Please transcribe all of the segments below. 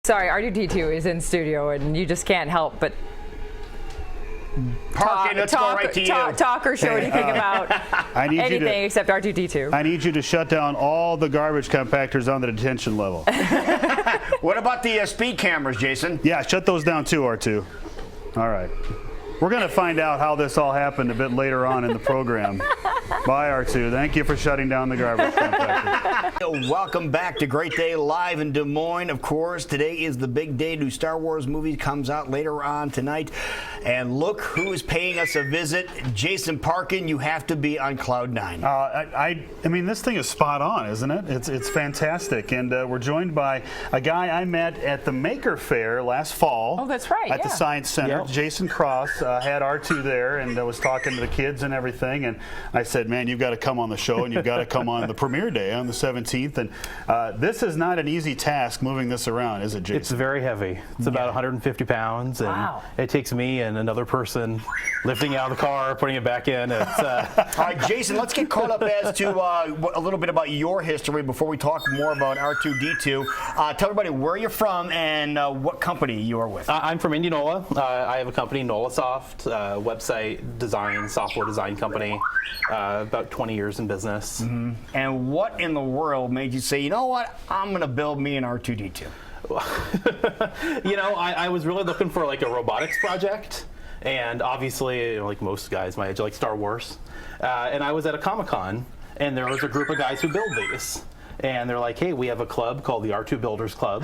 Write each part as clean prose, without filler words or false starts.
Sorry, R2-D2 is in studio, and you just can't help but Park it, let's go right to you. Talk or show anything about anything except R2-D2. I need you to shut down all the garbage compactors on the detention level. What about the speed cameras, Jason? Yeah, shut those down too, R2. All right. We're going to find out how this all happened a bit later on in the program. Bye, R2. Thank you for shutting down the garbage compactors. Welcome back to Great Day live in Des Moines. Of course, today is the big day. New Star Wars movie comes out later on tonight. And look who is paying us a visit. Jason Parkin, you have to be on cloud nine. I mean, this thing is spot on, isn't it? It's fantastic. And we're joined by a guy I met at the Maker Faire last fall. Oh, that's right, At the Science Center. Yep. Jason Cross had R2 there and was talking to the kids and everything. And I said, man, you've got to come on the show and you've got to come on the premiere day on the 17th. And this is not an easy task moving this around, is it, Jason? It's very heavy. It's about 150 pounds. And wow. It takes me and another person lifting it out of the car, putting it back in. It's, All right, Jason, let's get caught up as to a little bit about your history before we talk more about R2-D2. Tell everybody where you're from and what company you are with. I'm from Indianola. I have a company, Nolasoft, website design, software design company. About 20 years in business. Mm-hmm. And what in the world made you say, you know what, I'm going to build me an R2-D2? You know, I was really looking for like a robotics project. And obviously, you know, like most guys my age, like Star Wars. And I was at a Comic-Con, and there was a group of guys who build these. And they're like, hey, we have a club called the R2 Builders Club.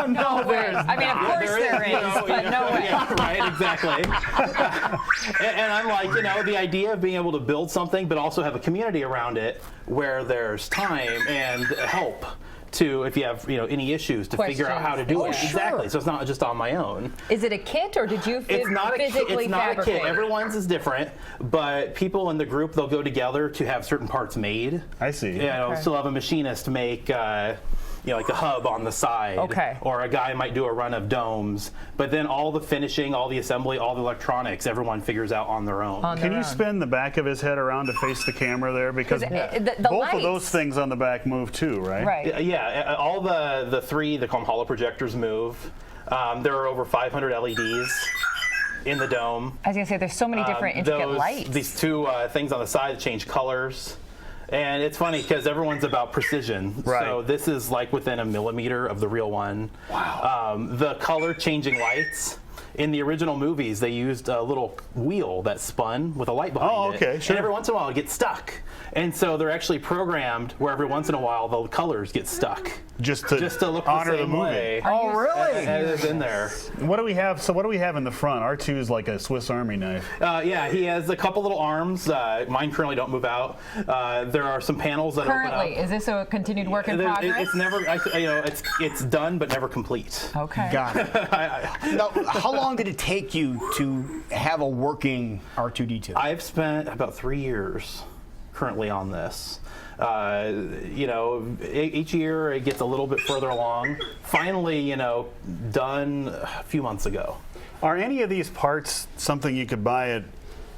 No way. I mean, of course there is, but no way. Yeah, right, exactly. and I'm like, you know, the idea of being able to build something, but also have a community around it where there's time and help to, if you have, you know, any issues, to figure out how to do it. Sure. Exactly. So it's not just on my own. Is it a kit, or did you physically It's not a kit. fabricate? Everyone's is different, but people in the group, they'll go together to have certain parts made. I see. You know, Okay. so they'll have a machinist make, you know, like a hub on the side. Okay. Or a guy might do a run of domes. But then all the finishing, all the assembly, all the electronics, everyone figures out on their own. Can you spin the back of his head around to face the camera there? Because the both lights. of those things on the back move too, right? Right. Yeah, all the three, they call them holo projectors, move. There are over 500 LEDs in the dome. I was going to say, there's so many different intricate lights. These two things on the side change colors. And it's funny because everyone's about precision. Right. So this is like within a millimeter of the real one. Wow. The color changing lights. In the original movies, they used a little wheel that spun with a light behind it. Oh, okay, sure. And every once in a while, it gets stuck. And so they're actually programmed where every once in a while the colors get stuck. Just to look honor the the same movie. way. Oh, really? As in there. What do we have? So what do we have in the front? R2 is like a Swiss Army knife. Yeah, he has a couple little arms. Mine currently don't move out. There are some panels that open Currently, up. is this a continued work in progress? It's never, you know, it's done but never complete. Okay. Got it. Now, how long did it take you to have a working R2-D2? I've spent about 3 years currently on this. You know, each year it gets a little bit further along. Finally, you know, done a few months ago. Are any of these parts something you could buy at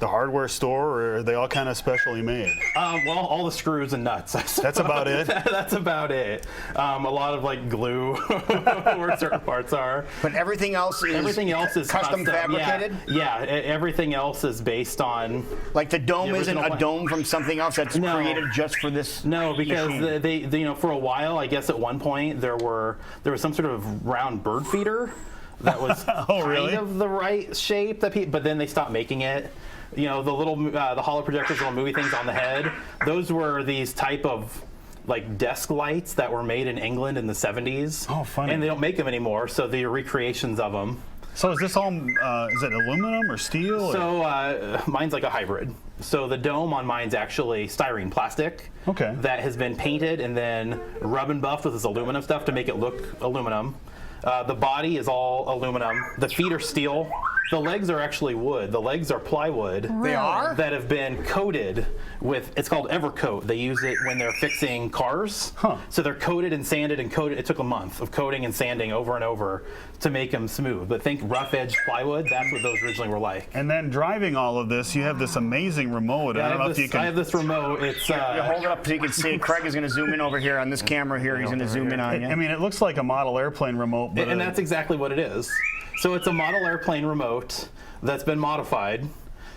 the hardware store, or are they all kind of specially made? Well, all the screws and nuts. That's about it? That's about it. A lot of like glue where certain parts are. But everything else is custom custom fabricated? Yeah, everything else is based on. Like the dome The isn't original a dome from something else that's No. created just for this? No, because machine? they, you know, for a while, I guess at one point there was some sort of round bird feeder that was really? kind of the right shape but then they stopped making it. You know, the little the holo projectors, little movie things on the head. Those were these type of like desk lights that were made in England in the 70s. Oh, funny. And they don't make them anymore, so the recreations of them. So is this all, is it aluminum or steel? So mine's like a hybrid. So the dome on mine's actually styrene plastic. Okay. That has been painted and then rub and buffed with this aluminum stuff to make it look aluminum. The body is all aluminum. The feet are steel. The legs are actually wood. The legs are plywood. They are? That have been coated with, it's called Evercoat. They use it when they're fixing cars. Huh. So they're coated and sanded and coated. It took a month of coating and sanding over and over to make them smooth. But think rough edge plywood, that's what those originally were like. And then driving all of this, you have this amazing remote. Yeah, I don't know if you can. I have this remote. It's You hold it up so you can see. Craig is going to zoom in over here on this camera here. He's going to zoom in on you. I mean, it looks like a model airplane remote, but and that's exactly what it is. So it's a model airplane remote that's been modified.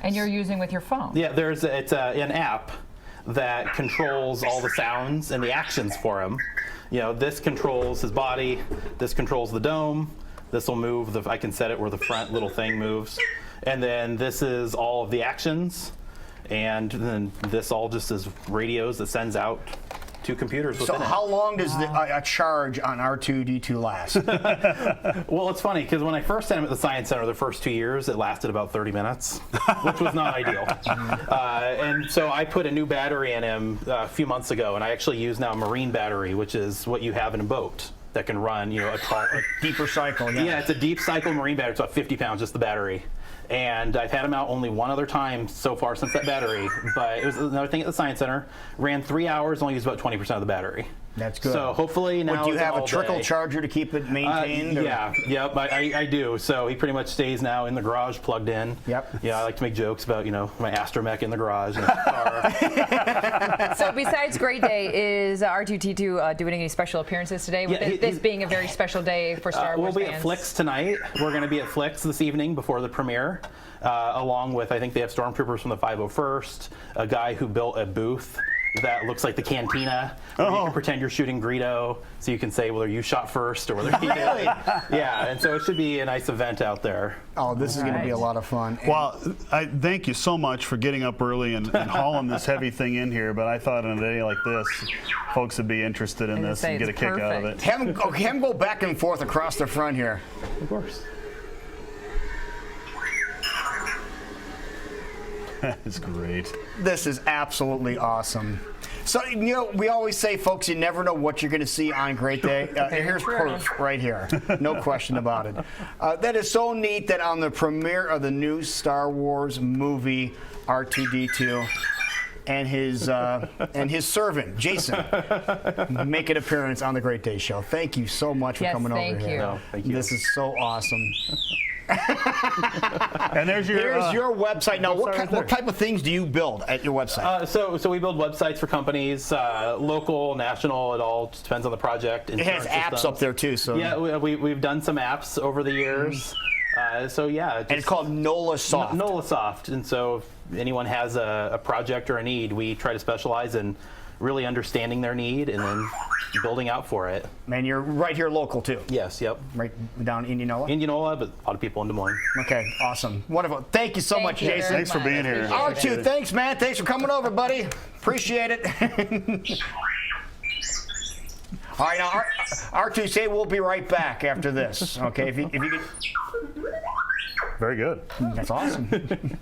And you're using with your phone. Yeah, it's an app that controls all the sounds and the actions for him. You know, this controls his body, this controls the dome, this will move, I can set it where the front little thing moves. And then this is all of the actions, and then this all just is radios that sends out to computers So within how long does a charge on R2-D2 last? Well, it's funny because when I first had him at the Science Center the first 2 years, it lasted about 30 minutes, which was not ideal. And so I put a new battery in him a few months ago, and I actually use now a marine battery, which is what you have in a boat that can run, you know, a Deeper cycle, yeah. Yeah, it's a deep cycle marine battery. It's about 50 pounds, just the battery. And I've had him out only one other time so far since that battery. But it was another thing at the Science Center. Ran 3 hours, only used about 20% of the battery. That's good. So hopefully now. Do you it's have a all trickle day. charger to keep it maintained? or- Yeah, yep, I do. So he pretty much stays now in the garage plugged in. Yep. Yeah, I like to make jokes about, you know, my astromech in the garage and a car. So besides Great Day, is R2-D2 doing any special appearances today? With Yeah, this being a very special day for Star Wars We'll be fans? at Flicks tonight. We're going to be at Flicks this evening before the premiere, along with, I think they have stormtroopers from the 501st, a guy who built a booth that looks like the cantina, where you can pretend you're shooting Greedo, so you can say whether you shot first or whether he did. Yeah, and so it should be a nice event out there. Oh, this is going to be a Right. lot of fun. And Well, I thank you so much for getting up early and hauling this heavy thing in here. But I thought on a day like this, folks would be interested in I this was gonna and say, get a it's kick out of perfect. it. have him go back and forth across the front here. Of course. It's great. This is absolutely awesome. So, you know, we always say, folks, you never know what you're going to see on Great Day. Here's proof right here. No question about it. That is so neat that on the premiere of the new Star Wars movie, R2-D2, and his servant, Jason, make an appearance on the Great Day show. Thank you so much for Yes, coming over thank here. you. No, thank you. This is so awesome. And there's your. Here's your website. Now, what right there. type of things do you build at your website? So we build websites for companies, local, national. It all just depends on the project. It has apps up there, too. So. Yeah, we've done some apps over the years. So yeah, And it's called NOLA Soft. NOLA Soft. And so if anyone has a project or a need, we try to specialize in really understanding their need and then building out for it. Man, you're right here local, too. Yes, yep. Right down in Indianola? Indianola, but a lot of people in Des Moines. Okay, awesome. Wonderful. Thank you so Thank much, you Jason. very Thanks for much. being here. Appreciate it. R2, thanks, man. Thanks for coming over, buddy. Appreciate it. All right, now, R2, say we'll be right back after this. Okay, if you could. Very good. That's awesome.